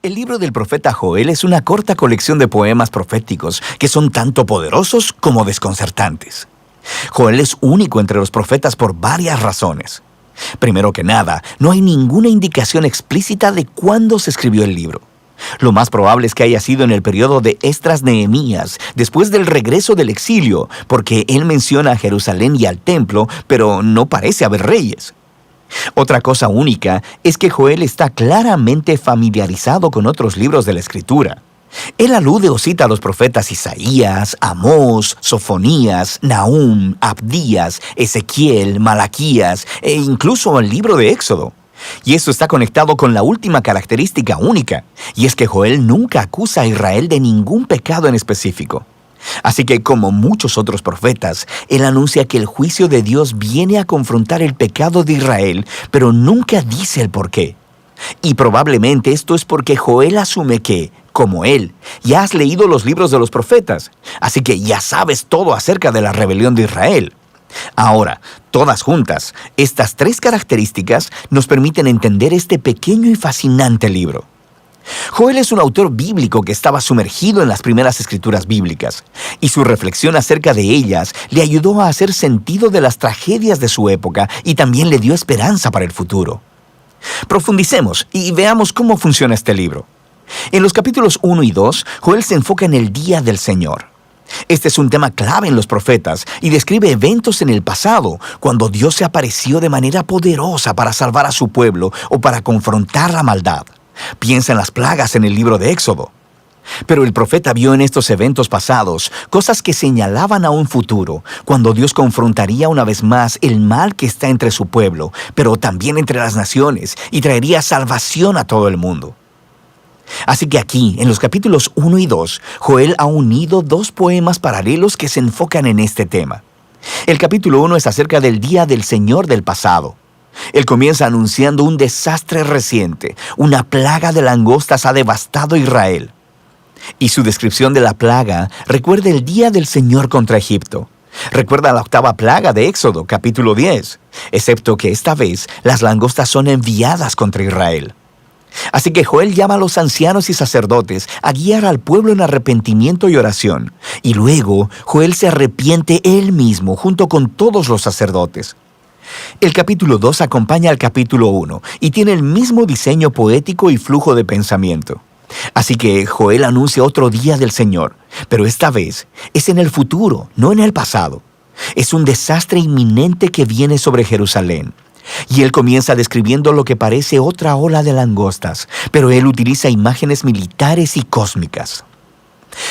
El libro del profeta Joel es una corta colección de poemas proféticos que son tanto poderosos como desconcertantes. Joel es único entre los profetas por varias razones. Primero que nada, no hay ninguna indicación explícita de cuándo se escribió el libro. Lo más probable es que haya sido en el periodo de Esdras-Nehemías, después del regreso del exilio, porque él menciona a Jerusalén y al templo, pero no parece haber reyes. Otra cosa única es que Joel está claramente familiarizado con otros libros de la Escritura. Él alude o cita a los profetas Isaías, Amós, Sofonías, Nahum, Abdías, Ezequiel, Malaquías e incluso al libro de Éxodo. Y esto está conectado con la última característica única, y es que Joel nunca acusa a Israel de ningún pecado en específico. Así que, como muchos otros profetas, él anuncia que el juicio de Dios viene a confrontar el pecado de Israel, pero nunca dice el por qué. Y probablemente esto es porque Joel asume que, como él, ya has leído los libros de los profetas, así que ya sabes todo acerca de la rebelión de Israel. Ahora, todas juntas, estas tres características nos permiten entender este pequeño y fascinante libro. Joel es un autor bíblico que estaba sumergido en las primeras escrituras bíblicas, y su reflexión acerca de ellas le ayudó a hacer sentido de las tragedias de su época y también le dio esperanza para el futuro. Profundicemos y veamos cómo funciona este libro. En los capítulos 1 y 2, Joel se enfoca en el día del Señor. Este es un tema clave en los profetas y describe eventos en el pasado, cuando Dios se apareció de manera poderosa para salvar a su pueblo o para confrontar la maldad. Piensa en las plagas en el libro de Éxodo. Pero el profeta vio en estos eventos pasados cosas que señalaban a un futuro, cuando Dios confrontaría una vez más el mal que está entre su pueblo, pero también entre las naciones, y traería salvación a todo el mundo. Así que aquí, en los capítulos 1 y 2, Joel ha unido dos poemas paralelos que se enfocan en este tema. El capítulo 1 es acerca del día del Señor del pasado. Él comienza anunciando un desastre reciente. Una plaga de langostas ha devastado Israel. Y su descripción de la plaga recuerda el día del Señor contra Egipto. Recuerda la octava plaga de Éxodo, capítulo 10, excepto que esta vez las langostas son enviadas contra Israel. Así que Joel llama a los ancianos y sacerdotes a guiar al pueblo en arrepentimiento y oración. Y luego Joel se arrepiente él mismo junto con todos los sacerdotes. El capítulo 2 acompaña al capítulo 1 y tiene el mismo diseño poético y flujo de pensamiento. Así que Joel anuncia otro día del Señor, pero esta vez es en el futuro, no en el pasado. Es un desastre inminente que viene sobre Jerusalén. Y él comienza describiendo lo que parece otra ola de langostas, pero él utiliza imágenes militares y cósmicas.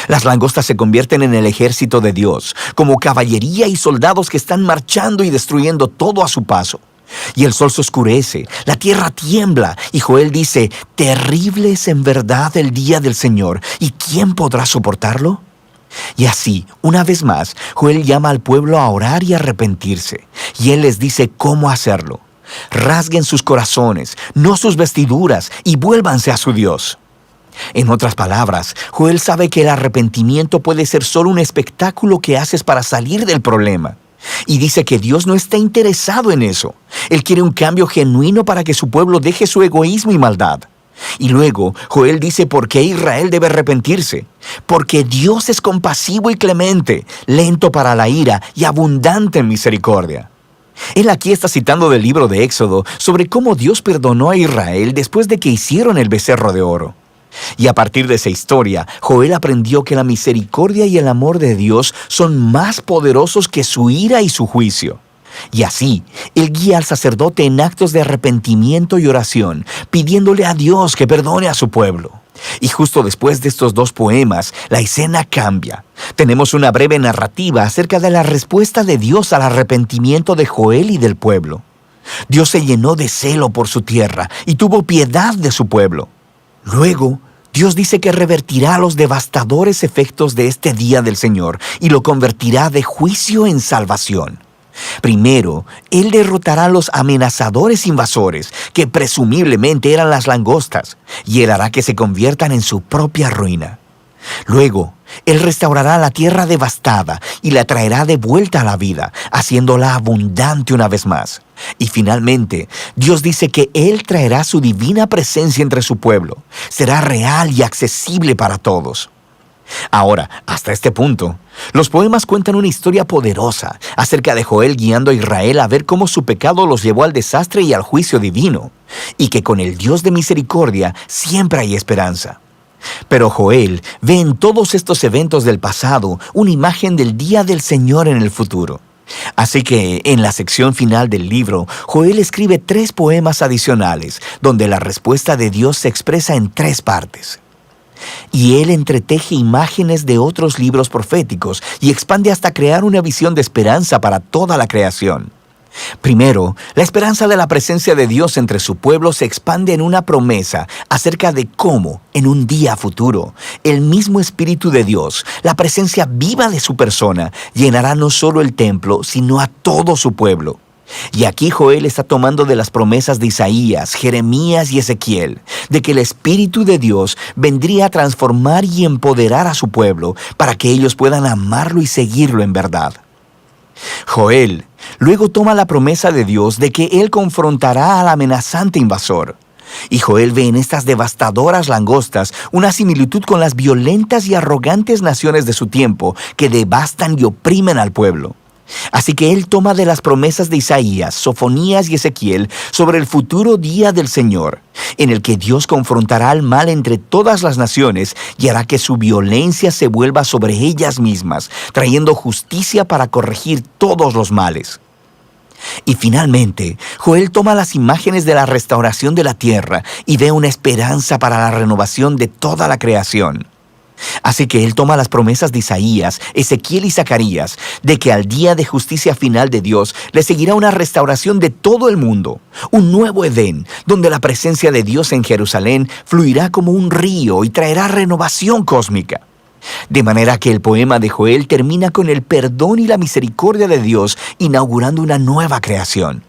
Las langostas se convierten en el ejército de Dios, como caballería y soldados que están marchando y destruyendo todo a su paso. Y el sol se oscurece, la tierra tiembla, y Joel dice, terrible es en verdad el día del Señor, ¿y quién podrá soportarlo? Y así, una vez más, Joel llama al pueblo a orar y arrepentirse, y él les dice cómo hacerlo. Rasguen sus corazones, no sus vestiduras, y vuélvanse a su Dios. En otras palabras, Joel sabe que el arrepentimiento puede ser solo un espectáculo que haces para salir del problema. Y dice que Dios no está interesado en eso. Él quiere un cambio genuino para que su pueblo deje su egoísmo y maldad. Y luego, Joel dice por qué Israel debe arrepentirse. Porque Dios es compasivo y clemente, lento para la ira y abundante en misericordia. Él aquí está citando del libro de Éxodo sobre cómo Dios perdonó a Israel después de que hicieron el becerro de oro. Y a partir de esa historia, Joel aprendió que la misericordia y el amor de Dios son más poderosos que su ira y su juicio. Y así, él guía al sacerdote en actos de arrepentimiento y oración, pidiéndole a Dios que perdone a su pueblo. Y justo después de estos dos poemas, la escena cambia. Tenemos una breve narrativa acerca de la respuesta de Dios al arrepentimiento de Joel y del pueblo. Dios se llenó de celo por su tierra y tuvo piedad de su pueblo. Luego, Dios dice que revertirá los devastadores efectos de este día del Señor y lo convertirá de juicio en salvación. Primero, Él derrotará a los amenazadores invasores, que presumiblemente eran las langostas, y Él hará que se conviertan en su propia ruina. Luego, Él restaurará la tierra devastada y la traerá de vuelta a la vida, haciéndola abundante una vez más. Y finalmente, Dios dice que Él traerá su divina presencia entre su pueblo. Será real y accesible para todos. Ahora, hasta este punto, los poemas cuentan una historia poderosa acerca de Joel guiando a Israel a ver cómo su pecado los llevó al desastre y al juicio divino, y que con el Dios de misericordia siempre hay esperanza. Pero Joel ve en todos estos eventos del pasado una imagen del día del Señor en el futuro. Así que, en la sección final del libro, Joel escribe 3 poemas adicionales, donde la respuesta de Dios se expresa en 3 partes. Y él entreteje imágenes de otros libros proféticos y expande hasta crear una visión de esperanza para toda la creación. Primero, la esperanza de la presencia de Dios entre su pueblo se expande en una promesa acerca de cómo, en un día futuro, el mismo Espíritu de Dios, la presencia viva de su persona, llenará no solo el templo, sino a todo su pueblo. Y aquí Joel está tomando de las promesas de Isaías, Jeremías y Ezequiel, de que el Espíritu de Dios vendría a transformar y empoderar a su pueblo para que ellos puedan amarlo y seguirlo en verdad. Joel luego toma la promesa de Dios de que Él confrontará al amenazante invasor. Y Joel ve en estas devastadoras langostas una similitud con las violentas y arrogantes naciones de su tiempo que devastan y oprimen al pueblo. Así que él toma de las promesas de Isaías, Sofonías y Ezequiel sobre el futuro día del Señor, en el que Dios confrontará al mal entre todas las naciones y hará que su violencia se vuelva sobre ellas mismas, trayendo justicia para corregir todos los males. Y finalmente, Joel toma las imágenes de la restauración de la tierra y ve una esperanza para la renovación de toda la creación. Así que él toma las promesas de Isaías, Ezequiel y Zacarías, de que al día de justicia final de Dios le seguirá una restauración de todo el mundo, un nuevo Edén, donde la presencia de Dios en Jerusalén fluirá como un río y traerá renovación cósmica. De manera que el poema de Joel termina con el perdón y la misericordia de Dios, inaugurando una nueva creación.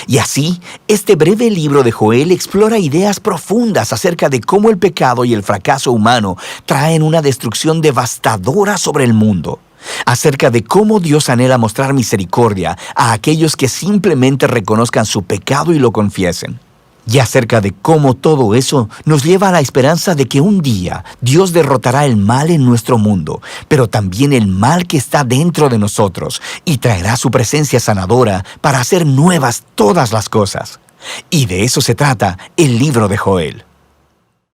Y así, este breve libro de Joel explora ideas profundas acerca de cómo el pecado y el fracaso humano traen una destrucción devastadora sobre el mundo, acerca de cómo Dios anhela mostrar misericordia a aquellos que simplemente reconozcan su pecado y lo confiesen, y acerca de cómo todo eso nos lleva a la esperanza de que un día Dios derrotará el mal en nuestro mundo, pero también el mal que está dentro de nosotros, y traerá su presencia sanadora para hacer nuevas todas las cosas. Y de eso se trata el libro de Joel.